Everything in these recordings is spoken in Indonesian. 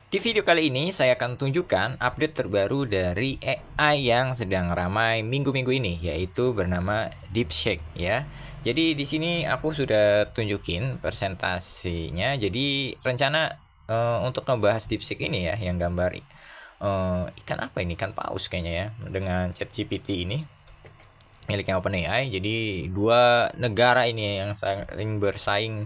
Di video kali ini saya akan tunjukkan update terbaru dari AI yang sedang ramai minggu-minggu ini, yaitu bernama DeepSeek ya. Jadi di sini aku sudah tunjukin presentasinya. Jadi rencana untuk ngebahas DeepSeek ini ya, yang gambar ikan apa ini? Ikan paus kayaknya ya, dengan ChatGPT ini miliknya OpenAI. Jadi dua negara ini yang saling bersaing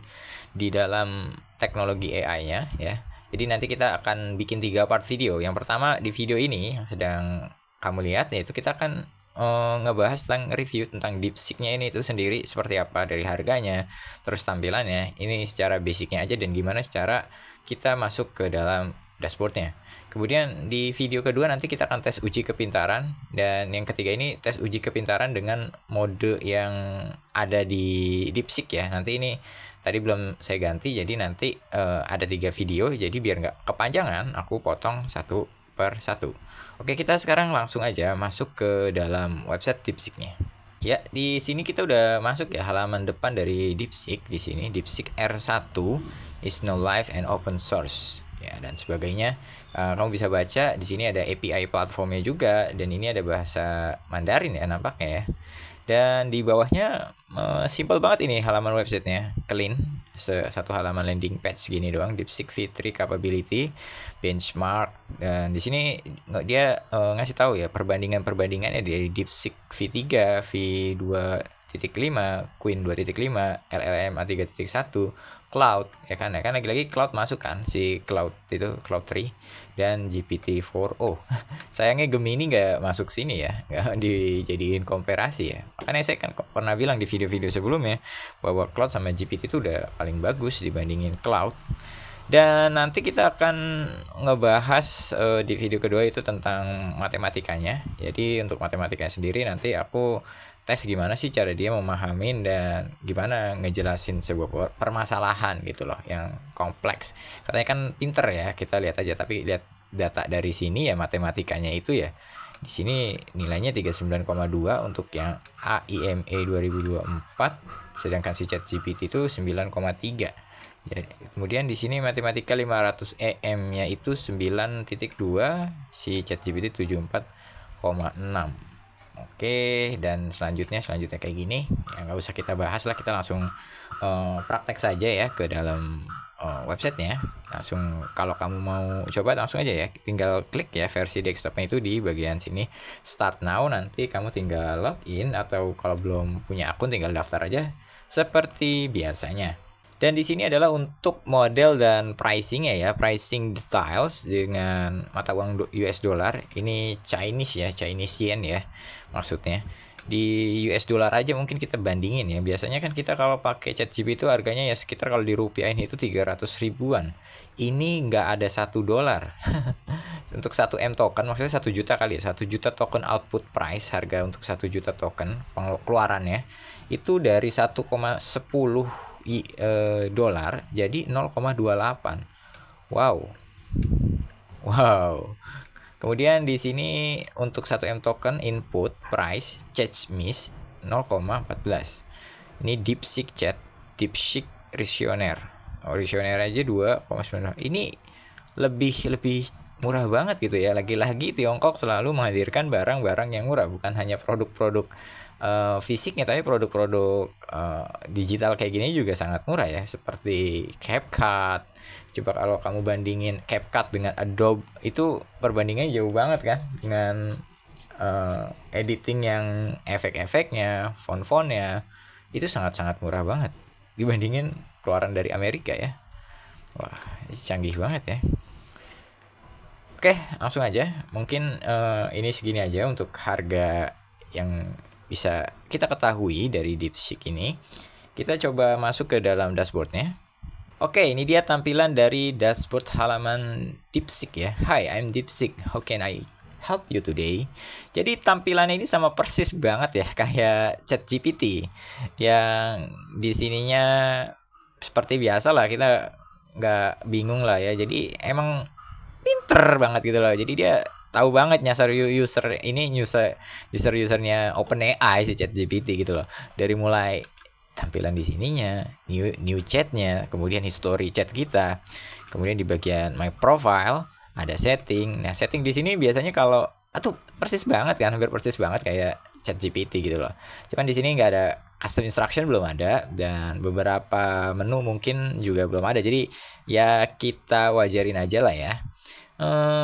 di dalam teknologi AI-nya ya. Jadi nanti kita akan bikin 3 part video. Yang pertama di video ini yang sedang kamu lihat, yaitu kita akan ngebahas tentang review tentang DeepSeek-nya ini itu sendiri seperti apa, dari harganya, terus tampilannya. Ini secara basicnya aja dan gimana secara kita masuk ke dalam dashboardnya. Kemudian di video kedua nanti kita akan tes uji kepintaran, dan yang ketiga ini tes uji kepintaran dengan mode yang ada di DeepSeek ya. Nanti ini tadi belum saya ganti, jadi nanti ada 3 video, jadi biar nggak kepanjangan aku potong satu per satu. Oke, kita sekarang langsung aja masuk ke dalam website DeepSeek-nya. Ya, di sini kita udah masuk ya, halaman depan dari DeepSeek. Di sini DeepSeek R1 is now live and open source ya, dan sebagainya. Kamu bisa baca di sini ada API platformnya juga, dan ini ada bahasa Mandarin ya nampaknya ya. Dan di bawahnya simple banget ini halaman websitenya, clean, satu halaman landing page segini doang. DeepSeek V3 capability, benchmark, dan di sini dia ngasih tahu ya perbandingannya dari DeepSeek V3, V2.5, Queen 2.5, LLMA 3.1, Cloud ya kan lagi-lagi Cloud masuk kan, si Cloud itu Cloud 3 dan GPT-4o. Sayangnya Gemini nggak masuk sini ya, nggak dijadiin komparasi ya. Makanya saya kan pernah bilang di video-video sebelumnya bahwa Cloud sama GPT itu udah paling bagus dibandingin Cloud. Dan nanti kita akan ngebahas di video kedua itu tentang matematikanya. Jadi untuk matematikanya sendiri nanti aku tes gimana sih cara dia memahamin dan gimana ngejelasin sebuah permasalahan gitu loh yang kompleks. Katanya kan pinter ya, kita lihat aja, tapi lihat data dari sini ya, matematikanya itu ya di sini nilainya 39,2 untuk yang AIME 2024, sedangkan si ChatGPT itu 9,3. Ya, kemudian di sini matematika 500 EM-nya itu 9,2, si ChatGPT 74,6. Oke, dan selanjutnya kayak gini. Ya nggak usah kita bahas lah, kita langsung praktek saja ya ke dalam websitenya. Langsung kalau kamu mau coba langsung aja ya, tinggal klik ya versi desktopnya itu di bagian sini Start Now. Nanti kamu tinggal login, atau kalau belum punya akun tinggal daftar aja seperti biasanya. Dan di sini adalah untuk model dan pricingnya ya, pricing details dengan mata uang US dollar. Ini Chinese ya, Chinese yen ya maksudnya. Di US dollar aja mungkin kita bandingin ya. Biasanya kan kita kalau pakai ChatGPT itu harganya ya sekitar, kalau dirupiahin itu 300 ribuan. Ini nggak ada $1. Untuk 1 M token, maksudnya 1 juta kali ya, 1 juta token output price, harga untuk 1 juta token pengeluarannya itu dari 1,10 dolar jadi 0,28. Wow. Wow. Kemudian di sini untuk 1 M token input price change miss 0,14. Ini DeepSeek Chat, DeepSeek Reasoner. Oh, Reasoner aja 2,9. Ini lebih murah banget gitu ya. Lagi-lagi Tiongkok selalu menghadirkan barang-barang yang murah, bukan hanya produk-produk fisiknya, tapi produk-produk digital kayak gini juga sangat murah ya, seperti CapCut. Coba kalau kamu bandingin CapCut dengan Adobe, itu perbandingannya jauh banget kan, dengan editing yang efek-efeknya, font-fontnya itu sangat-sangat murah banget dibandingin keluaran dari Amerika ya. Wah, canggih banget ya. Oke, langsung aja. Mungkin ini segini aja untuk harga yang bisa kita ketahui dari DeepSeek ini. Kita coba masuk ke dalam dashboardnya. Oke, ini dia tampilan dari dashboard halaman DeepSeek ya. Hi, I'm DeepSeek. How can I help you today? Jadi tampilannya ini sama persis banget ya kayak ChatGPT. Yang di sininya seperti biasa lah, kita nggak bingung lah ya. Jadi emang pinter banget gitu loh. Jadi dia tahu banget nyasar usernya OpenAI, si ChatGPT gitu loh. Dari mulai tampilan di sininya, new chatnya, kemudian history chat kita, kemudian di bagian my profile ada setting. Nah, setting di sini biasanya kalau persis banget kan, hampir persis banget kayak chat GPT gitu loh. Cuman di sini nggak ada custom instruction, belum ada, dan beberapa menu mungkin juga belum ada. Jadi ya kita wajarin aja lah ya.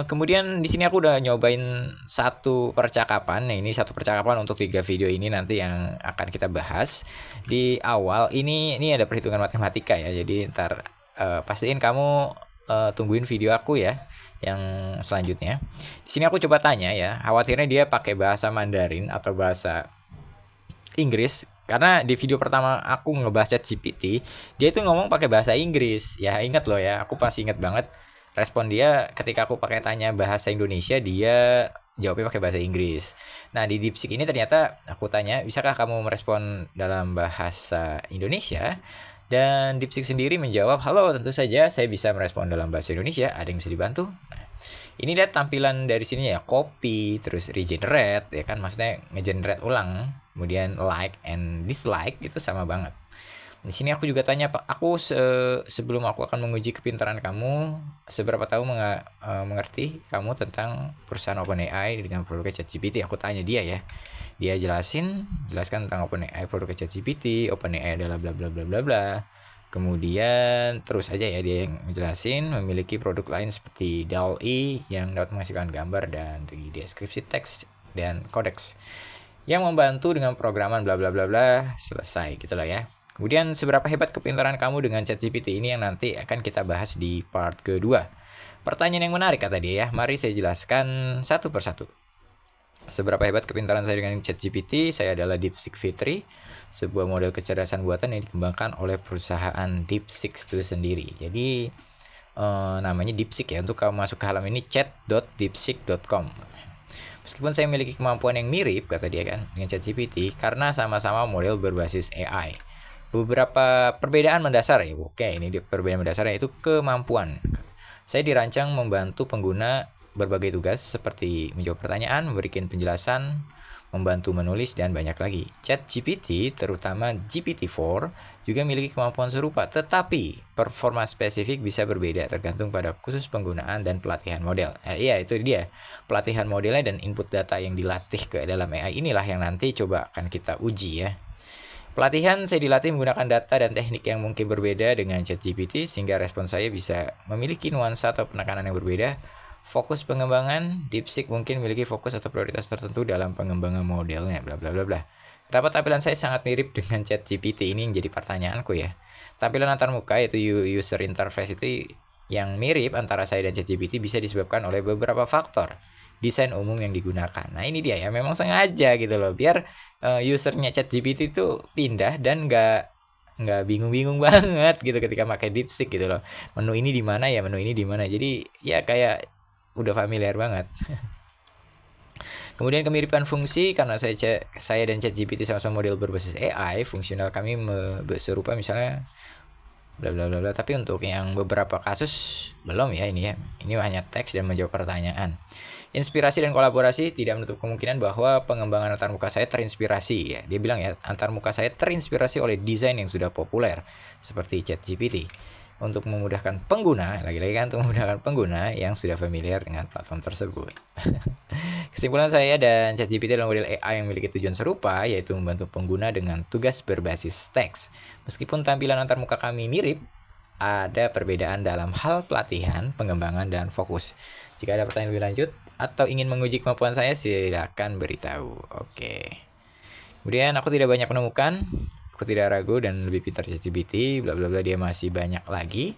Kemudian di sini aku udah nyobain satu percakapan. Nah, ini satu percakapan untuk 3 video ini nanti yang akan kita bahas. Di awal ini ada perhitungan matematika ya. Jadi ntar pastiin kamu tungguin video aku ya yang selanjutnya. Di sini aku coba tanya ya, khawatirnya dia pakai bahasa Mandarin atau bahasa Inggris. Karena di video pertama aku ngebahas ChatGPT, dia itu ngomong pakai bahasa Inggris. Ya ingat loh ya, aku pasti ingat banget respon dia ketika aku pakai tanya bahasa Indonesia, dia jawabnya pakai bahasa Inggris. Nah, di DeepSeek ini ternyata aku tanya, bisakah kamu merespon dalam bahasa Indonesia? Dan DeepSeek sendiri menjawab, halo, tentu saja saya bisa merespon dalam bahasa Indonesia. Ada yang bisa dibantu? Nah, ini lihat tampilan dari sini ya, copy, terus regenerate, ya kan, maksudnya ngegenerate ulang, kemudian like and dislike, itu sama banget. Di sini aku juga tanya, Pak, sebelum aku akan menguji kepintaran kamu, seberapa tahu mengerti kamu tentang perusahaan OpenAI dengan produknya ChatGPT? Aku tanya dia ya. Dia jelaskan tentang OpenAI, produknya ChatGPT, OpenAI adalah bla bla bla bla bla. Kemudian terus aja ya dia yang jelasin memiliki produk lain seperti DALL-E yang dapat menghasilkan gambar dan di deskripsi teks dan kodeks yang membantu dengan programan bla bla bla bla. Selesai gitulah ya. Kemudian seberapa hebat kepintaran kamu dengan ChatGPT ini yang nanti akan kita bahas di part kedua. Pertanyaan yang menarik kata dia ya. Mari saya jelaskan satu persatu. Seberapa hebat kepintaran saya dengan ChatGPT? Saya adalah DeepSeek V3, sebuah model kecerdasan buatan yang dikembangkan oleh perusahaan DeepSeek itu sendiri. Jadi namanya DeepSeek ya. Untuk kamu masuk ke halaman ini chat.deepseek.com. Meskipun saya memiliki kemampuan yang mirip, kata dia kan, dengan ChatGPT, karena sama-sama model berbasis AI. Beberapa perbedaan mendasar ya. Oke, ini perbedaan mendasarnya itu kemampuan. Saya dirancang membantu pengguna berbagai tugas seperti menjawab pertanyaan, memberikan penjelasan, membantu menulis, dan banyak lagi. ChatGPT, terutama GPT-4, juga memiliki kemampuan serupa, tetapi performa spesifik bisa berbeda tergantung pada khusus penggunaan dan pelatihan model. Iya, itu dia. Pelatihan modelnya dan input data yang dilatih ke dalam AI inilah yang nanti coba akan kita uji ya. Pelatihan saya dilatih menggunakan data dan teknik yang mungkin berbeda dengan ChatGPT sehingga respon saya bisa memiliki nuansa atau penekanan yang berbeda. Fokus pengembangan, DeepSeek mungkin memiliki fokus atau prioritas tertentu dalam pengembangan modelnya, bla bla bla bla. Kenapa tampilan saya sangat mirip dengan ChatGPT ini yang jadi pertanyaanku ya. Tampilan antarmuka yaitu user interface itu yang mirip antara saya dan ChatGPT bisa disebabkan oleh beberapa faktor. Desain umum yang digunakan. Nah, ini dia ya, memang sengaja gitu loh, biar usernya ChatGPT itu pindah dan nggak bingung-bingung banget gitu ketika pakai DeepSeek gitu loh. Menu ini di mana ya, menu ini di mana. Jadi ya kayak udah familiar banget. Kemudian kemiripan fungsi, karena saya dan ChatGPT sama-sama model berbasis AI, fungsional kami serupa misalnya bla bla bla bla. Tapi untuk yang beberapa kasus belum ya ini ya. Ini hanya teks dan menjawab pertanyaan. Inspirasi dan kolaborasi tidak menutup kemungkinan bahwa pengembangan antarmuka saya terinspirasi ya. Dia bilang ya, antarmuka saya terinspirasi oleh desain yang sudah populer seperti ChatGPT untuk memudahkan pengguna, lagi-lagi kan untuk memudahkan pengguna yang sudah familiar dengan platform tersebut. Kesimpulan saya dan ChatGPT adalah model AI yang memiliki tujuan serupa, yaitu membantu pengguna dengan tugas berbasis teks. Meskipun tampilan antarmuka kami mirip, ada perbedaan dalam hal pelatihan, pengembangan, dan fokus. Jika ada pertanyaan lebih lanjut atau ingin menguji kemampuan saya, silakan beritahu. Oke. Kemudian aku tidak banyak menemukan, aku tidak ragu dan lebih pintar ChatGPT, bla bla bla, dia masih banyak lagi.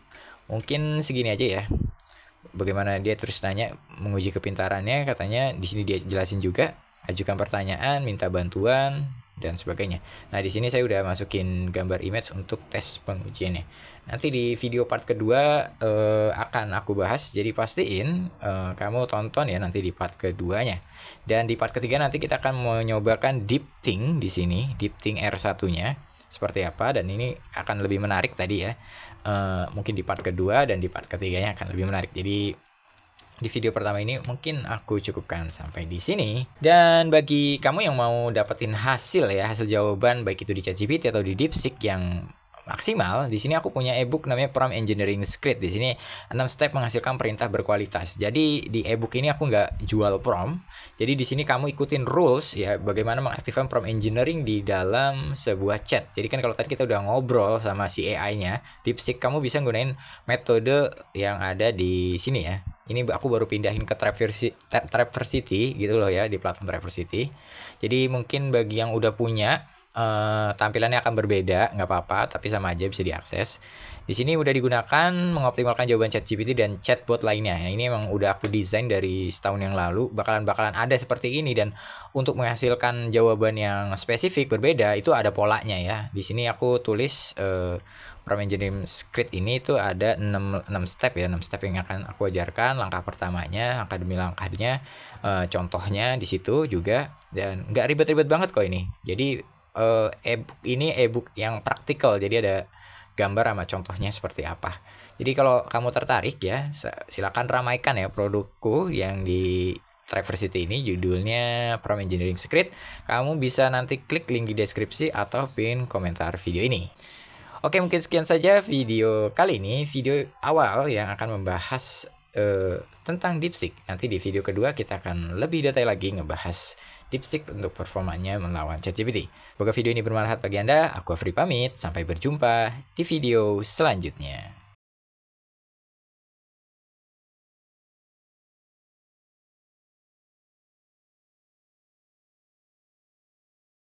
Mungkin segini aja ya. Bagaimana dia terus tanya menguji kepintarannya, katanya di sini dia jelasin juga, ajukan pertanyaan, minta bantuan, dan sebagainya. Nah, di sini saya udah masukin gambar image untuk tes pengujiannya. Nanti di video part kedua akan aku bahas, jadi pastiin kamu tonton ya nanti di part keduanya. Dan di part ketiga nanti kita akan mencobakan DeepThink di sini, DeepThink R1-nya seperti apa, dan ini akan lebih menarik tadi ya. Mungkin di part kedua dan di part ketiganya akan lebih menarik. Jadi di video pertama ini mungkin aku cukupkan sampai di sini. Dan bagi kamu yang mau dapetin hasil jawaban baik itu di ChatGPT atau di DeepSeek yang maksimal, di sini aku punya ebook namanya Prompt Engineering Script. Di sini 6 step menghasilkan perintah berkualitas. Jadi di ebook ini aku nggak jual prompt. Jadi di sini kamu ikutin rules ya, bagaimana mengaktifkan prompt engineering di dalam sebuah chat. Jadi kan kalau tadi kita udah ngobrol sama si AI-nya, DeepSeek, kamu bisa gunain metode yang ada di sini ya. Ini aku baru pindahin ke Traversity gitu loh ya, di platform Traversity. Jadi mungkin bagi yang udah punya, tampilannya akan berbeda, nggak apa-apa, tapi sama aja bisa diakses. Di sini udah digunakan mengoptimalkan jawaban ChatGPT dan chatbot lainnya. Nah, ini emang udah aku desain dari setahun yang lalu, bakalan ada seperti ini, dan untuk menghasilkan jawaban yang spesifik berbeda itu ada polanya ya. Di sini aku tulis prompt engineering script ini tuh ada 6 step ya, 6 step yang akan aku ajarkan. Langkah pertamanya, langkah demi langkahnya, contohnya di situ juga, dan nggak ribet-ribet banget kok ini. Jadi ebook yang praktikal, jadi ada gambar sama contohnya seperti apa. Jadi kalau kamu tertarik ya, silakan ramaikan ya produkku yang di Traversity ini, judulnya Prompt Engineering Script. Kamu bisa nanti klik link di deskripsi atau pin komentar video ini. Oke, mungkin sekian saja video kali ini, video awal yang akan membahas tentang DeepSeek. Nanti di video kedua kita akan lebih detail lagi ngebahas DeepSeek untuk performanya melawan ChatGPT. Semoga video ini bermanfaat bagi Anda. Aku Afri pamit, sampai berjumpa di video selanjutnya.